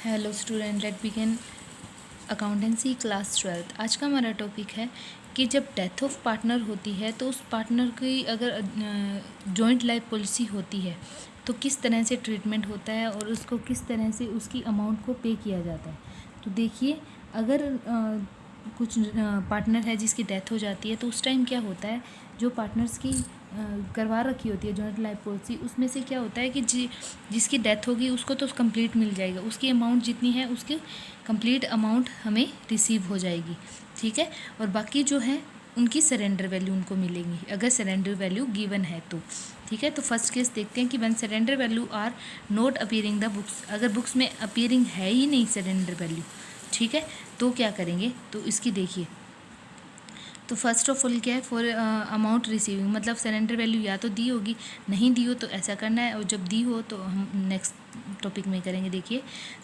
Hello student, let begin accountancy class 12। आज का हमारा टॉपिक है कि जब डेथ ऑफ पार्टनर होती है तो उस पार्टनर की अगर जॉइंट लाइफ पॉलिसी होती है तो किस तरह से ट्रीटमेंट होता है और उसको किस तरह से उसकी अमाउंट को पे किया जाता है। तो देखिए, अगर कुछ पार्टनर है जिसकी डेथ हो जाती है तो उस टाइम क्या होता है, जो पार्टनर्स की करवा रखी होती है जॉइंट लाइफ पॉलिसी, उसमें से क्या होता है कि जिसकी डेथ होगी उसको तो कंप्लीट मिल जाएगा, उसकी अमाउंट जितनी है उसकी कंप्लीट अमाउंट हमें रिसीव हो जाएगी, ठीक है। और बाकी जो है उनकी सरेंडर वैल्यू उनको मिलेंगी, अगर सरेंडर वैल्यू गिवन है तो, ठीक है। तो फर्स्ट केस देखते हैं कि one surrender value are not appearing the books, अगर बुक्स में अपीयरिंग है ही नहीं सरेंडर वैल्यू, ठीक है, तो क्या करेंगे। तो इसकी देखिए, तो फर्स्ट ऑफ ऑल क्या है, फॉर अमाउंट रिसीविंग, मतलब सरेंडर वैल्यू या तो दी होगी, नहीं दी हो तो ऐसा करना है, और जब दी हो तो हम नेक्स्ट टॉपिक में करेंगे। देखिए,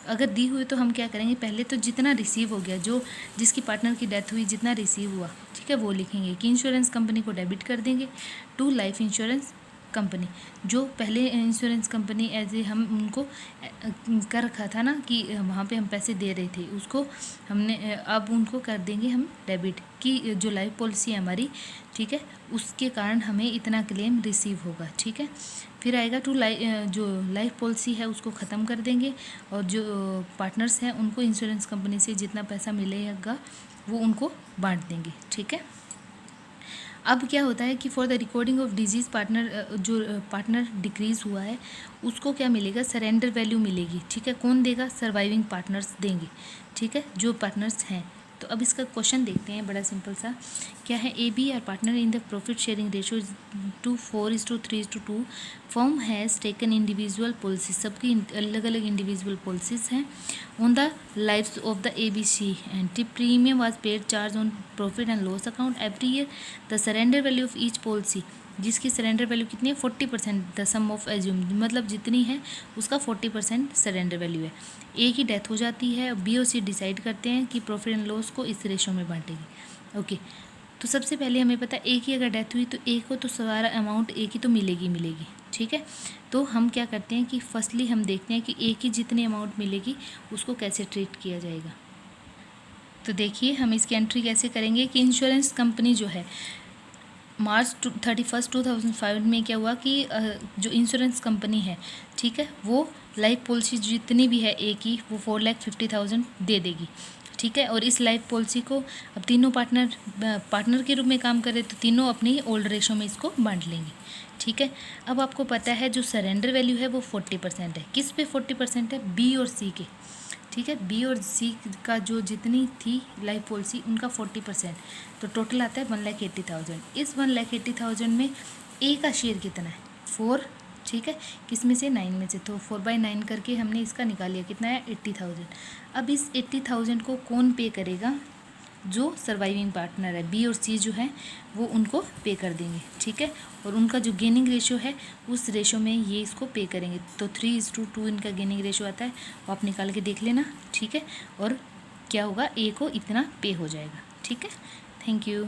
अगर दी हुई तो हम क्या करेंगे, पहले तो जितना रिसीव हो गया, जो जिसकी पार्टनर की डेथ हुई जितना रिसीव हुआ, ठीक है, वो लिखेंगे कि इंश्योरेंस कंपनी को डेबिट कर देंगे टू लाइफ इंश्योरेंस कंपनी। जो पहले इंश्योरेंस कंपनी एज ए हम उनको कर रखा था ना कि वहाँ पे हम पैसे दे रहे थे, उसको हमने अब उनको कर देंगे हम डेबिट कि जो लाइफ पॉलिसी है हमारी, ठीक है, उसके कारण हमें इतना क्लेम रिसीव होगा, ठीक है। फिर आएगा टू जो लाइफ पॉलिसी है उसको ख़त्म कर देंगे, और जो पार्टनर्स हैं उनको इंश्योरेंस कंपनी से जितना पैसा मिलेगा वो उनको बांट देंगे, ठीक है। अब क्या होता है कि for the recording of disease partner, जो पार्टनर डिक्रीज़ हुआ है उसको क्या मिलेगा, सरेंडर वैल्यू मिलेगी, ठीक है। कौन देगा, सर्वाइविंग पार्टनर्स देंगे, ठीक है, जो पार्टनर्स हैं। तो अब इसका क्वेश्चन देखते हैं, बड़ा सिंपल सा क्या है। A B are partner in the profit sharing ratio 4:3:2। Firm has taken individual policy, सबकी अलग अलग इंडिविजुअल पॉलिसीज़ हैं on the lifes of the A B C, and premium was paid charge on profit and loss account every year. The surrender value of each policy, जिसकी surrender value कितनी है, 40%, the some of assume, मतलब जितनी है उसका 40% surrender value है। ए की death हो जाती है, बी और सी डिसाइड करते हैं कि प्रॉफिट एंड लॉस को इस रेशो में बांटेगी, ओके। तो सबसे पहले हमें पता है ए की अगर डेथ हुई तो ए को तो सारा अमाउंट ए की तो मिलेगी, ठीक है। तो हम क्या करते हैं कि फर्स्टली हम देखते हैं कि ए की जितनी अमाउंट मिलेगी उसको कैसे ट्रीट किया जाएगा। तो देखिए, हम इसकी एंट्री कैसे करेंगे कि इंश्योरेंस कंपनी जो है मार्च 31 2005 में क्या हुआ कि जो इंश्योरेंस कंपनी है, ठीक है, वो लाइफ पॉलिसी जितनी भी है ए की वो 4,50,000 दे देगी, ठीक है। और इस लाइफ पॉलिसी को अब तीनों पार्टनर के रूप में काम करें तो तीनों अपनी ओल्ड रेशो में इसको बांट लेंगे, ठीक है। अब आपको पता है जो सरेंडर वैल्यू है वो 40% है, किस पे 40% है, बी और सी के, ठीक है। बी और सी का जो जितनी थी लाइफ पॉलिसी उनका 40%, तो टोटल आता है 1,80,000। इस 1,80,000 में ए का शेयर कितना है, 4, ठीक है, किस में से, 9 में से, तो 4/9 करके हमने इसका निकाल लिया, कितना है, 80,000। अब इस 80,000 को कौन पे करेगा, जो सर्वाइविंग पार्टनर है बी और सी जो है वो उनको पे कर देंगे, ठीक है। और उनका जो गेनिंग रेशियो है उस रेशो में ये इसको पे करेंगे, तो 3:2 इनका गेनिंग रेशियो आता है, वो आप निकाल के देख लेना, ठीक है। और क्या होगा, ए को इतना पे हो जाएगा, ठीक है। Thank you.